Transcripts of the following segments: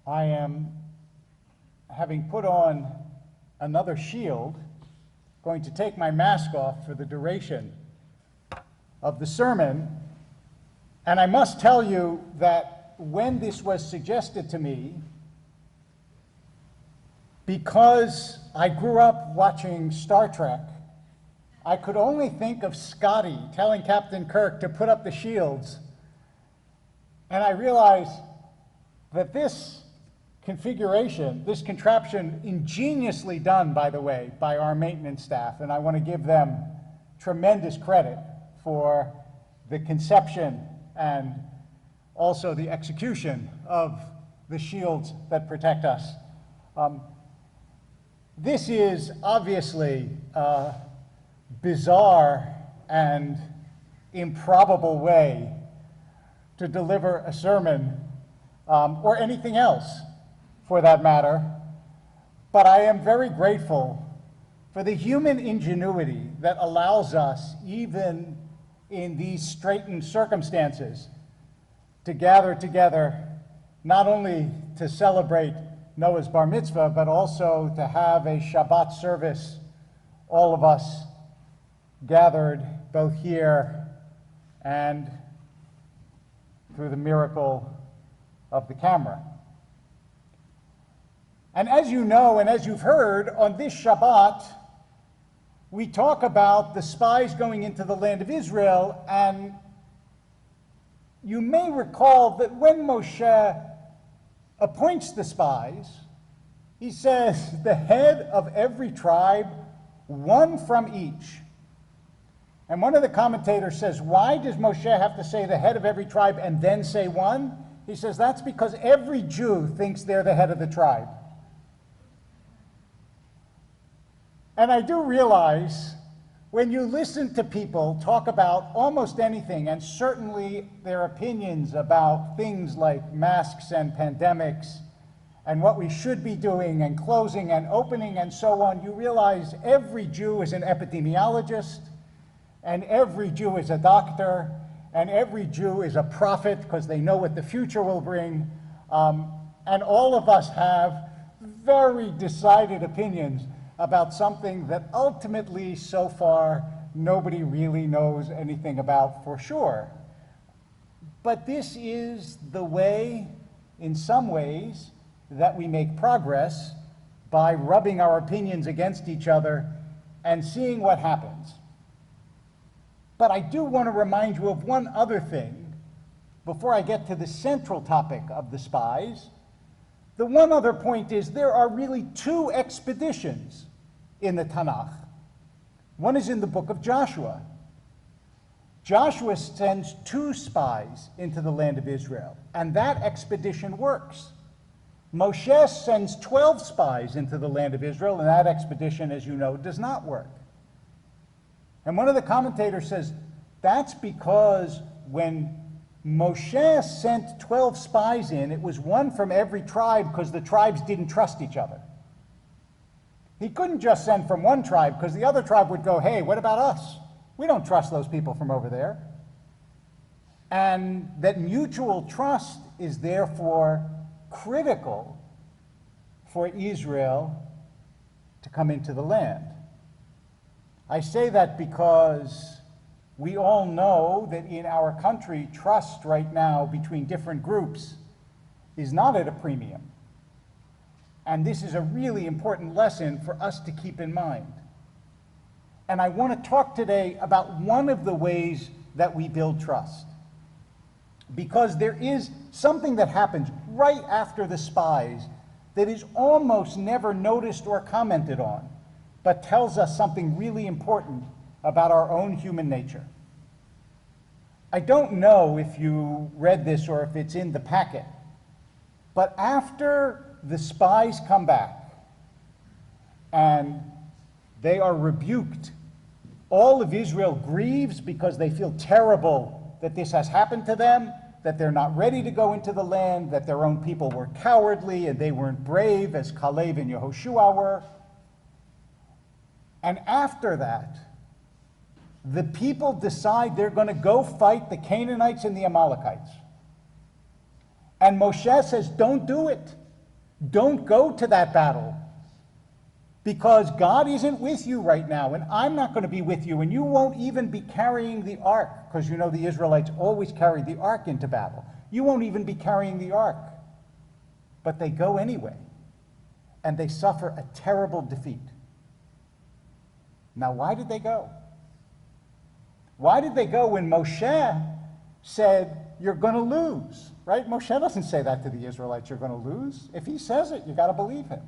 I am, having put on another shield, going to take my mask off for the duration of the sermon. And I must tell you that when this was suggested to me, because I grew up watching Star Trek, I could only think of Scotty telling Captain Kirk to put up the shields. And I realized that this configuration, this contraption, ingeniously done, by the way, by our maintenance staff, and I want to give them tremendous credit for the conception and also the execution of the shields that protect us. This is obviously a bizarre and improbable way to deliver a sermon, or anything else for that matter, but I am very grateful for the human ingenuity that allows us, even in these straitened circumstances, to gather together, not only to celebrate Noah's bar mitzvah, but also to have a Shabbat service, all of us gathered both here and through the miracle of the camera. And as you know, and as you've heard, on this Shabbat, we talk about the spies going into the land of Israel, and you may recall that when Moshe appoints the spies, he says, the head of every tribe, one from each. And one of the commentators says, why does Moshe have to say the head of every tribe and then say one? He says, that's because every Jew thinks they're the head of the tribe. And I do realize when you listen to people talk about almost anything, and certainly their opinions about things like masks and pandemics and what we should be doing and closing and opening and so on, you realize every Jew is an epidemiologist, and every Jew is a doctor, and every Jew is a prophet because they know what the future will bring. And all of us have very decided opinions about something that ultimately, so far, nobody really knows anything about for sure. But this is the way, in some ways, that we make progress, by rubbing our opinions against each other and seeing what happens. But I do want to remind you of one other thing before I get to the central topic of the spies. The one other point is there are really two expeditions in the Tanakh. One is in the book of Joshua. Joshua sends 2 spies into the land of Israel, and that expedition works. Moshe sends 12 spies into the land of Israel, and that expedition, as you know, does not work. And one of the commentators says that's because when Moshe sent 12 spies in, it was one from every tribe because the tribes didn't trust each other. He couldn't just send from one tribe because the other tribe would go, hey, what about us? We don't trust those people from over there. And that mutual trust is therefore critical for Israel to come into the land. I say that because we all know that in our country, trust right now between different groups is not at a premium. And this is a really important lesson for us to keep in mind. And I want to talk today about one of the ways that we build trust. Because there is something that happens right after the spies that is almost never noticed or commented on, but tells us something really important about our own human nature. I don't know if you read this or if it's in the packet, but after the spies come back and they are rebuked, all of Israel grieves because they feel terrible that this has happened to them, that they're not ready to go into the land, that their own people were cowardly and they weren't brave as Caleb and Yehoshua were. And after that, the people decide they're going to go fight the Canaanites and the Amalekites. And Moshe says, don't do it. Don't go to that battle, because God isn't with you right now, and I'm not going to be with you, and you won't even be carrying the ark, because you know the Israelites always carried the ark into battle. You won't even be carrying the ark. But they go anyway, and they suffer a terrible defeat. Now, why did they go? Why did they go when Moshe said, you're going to lose, right? Moshe doesn't say that to the Israelites, you're going to lose. If he says it, you got to believe him.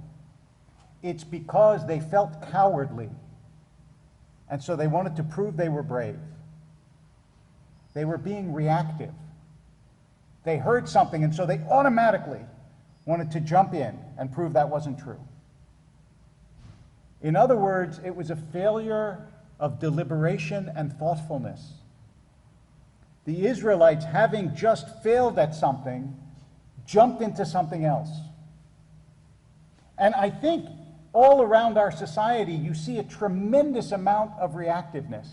It's because they felt cowardly, and so they wanted to prove they were brave. They were being reactive. They heard something, and so they automatically wanted to jump in and prove that wasn't true. In other words, it was a failure of deliberation and thoughtfulness. The Israelites, having just failed at something, jumped into something else. And I think all around our society, you see a tremendous amount of reactiveness.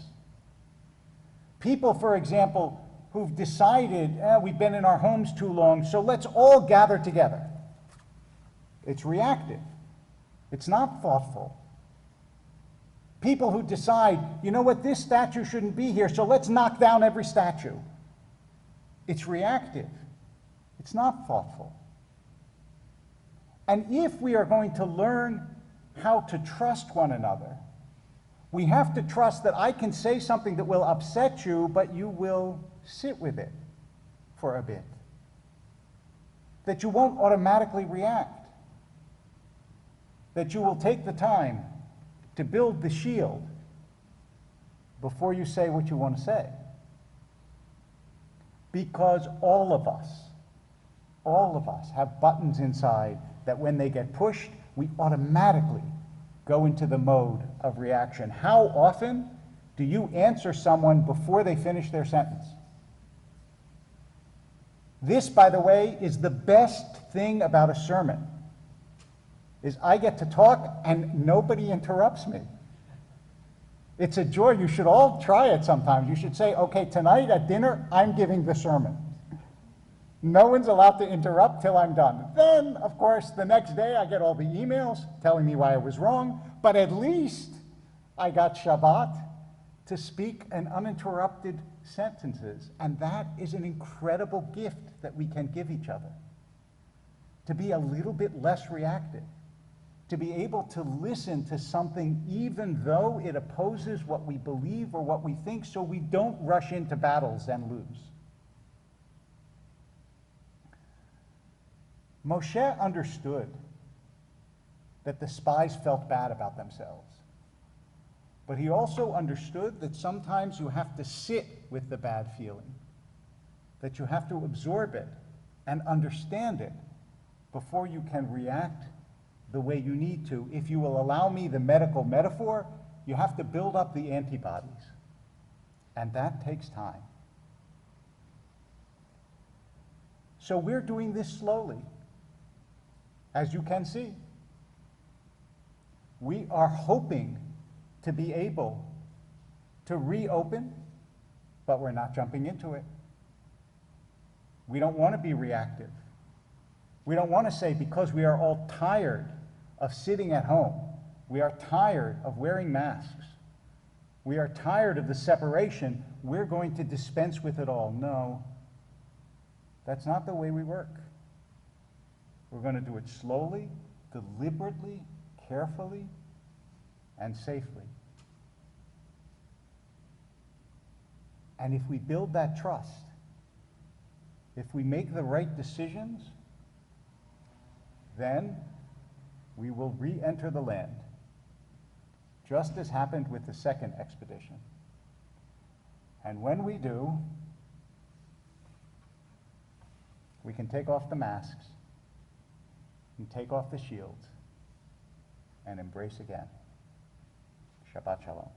People, for example, who've decided, we've been in our homes too long, so let's all gather together. It's reactive. It's not thoughtful. People who decide, you know what, this statue shouldn't be here, so let's knock down every statue. It's reactive. It's not thoughtful. And if we are going to learn how to trust one another, we have to trust that I can say something that will upset you, but you will sit with it for a bit. That you won't automatically react. That you will take the time to build the shield before you say what you want to say. Because all of us have buttons inside that when they get pushed, we automatically go into the mode of reaction. How often do you answer someone before they finish their sentence? This, by the way, is the best thing about a sermon, is I get to talk and nobody interrupts me. It's a joy. You should all try it sometimes. You should say, okay, tonight at dinner, I'm giving the sermon. No one's allowed to interrupt till I'm done. Then, of course, the next day I get all the emails telling me why I was wrong, but at least I got Shabbat to speak an uninterrupted sentences, and that is an incredible gift that we can give each other. To be a little bit less reactive, to be able to listen to something even though it opposes what we believe or what we think, so we don't rush into battles and lose. Moshe understood that the spies felt bad about themselves. But he also understood that sometimes you have to sit with the bad feeling, that you have to absorb it and understand it before you can react the way you need to. If you will allow me the medical metaphor, you have to build up the antibodies, and that takes time. So we're doing this slowly. As you can see, we are hoping to be able to reopen, but we're not jumping into it. We don't want to be reactive. We don't want to say, because we are all tired of sitting at home, we are tired of wearing masks, we are tired of the separation, we're going to dispense with it all. No, that's not the way we work. We're going to do it slowly, deliberately, carefully, and safely. And if we build that trust, if we make the right decisions, then we will re-enter the land, just as happened with the second expedition. And when we do, we can take off the masks and take off the shields and embrace again. Shabbat Shalom.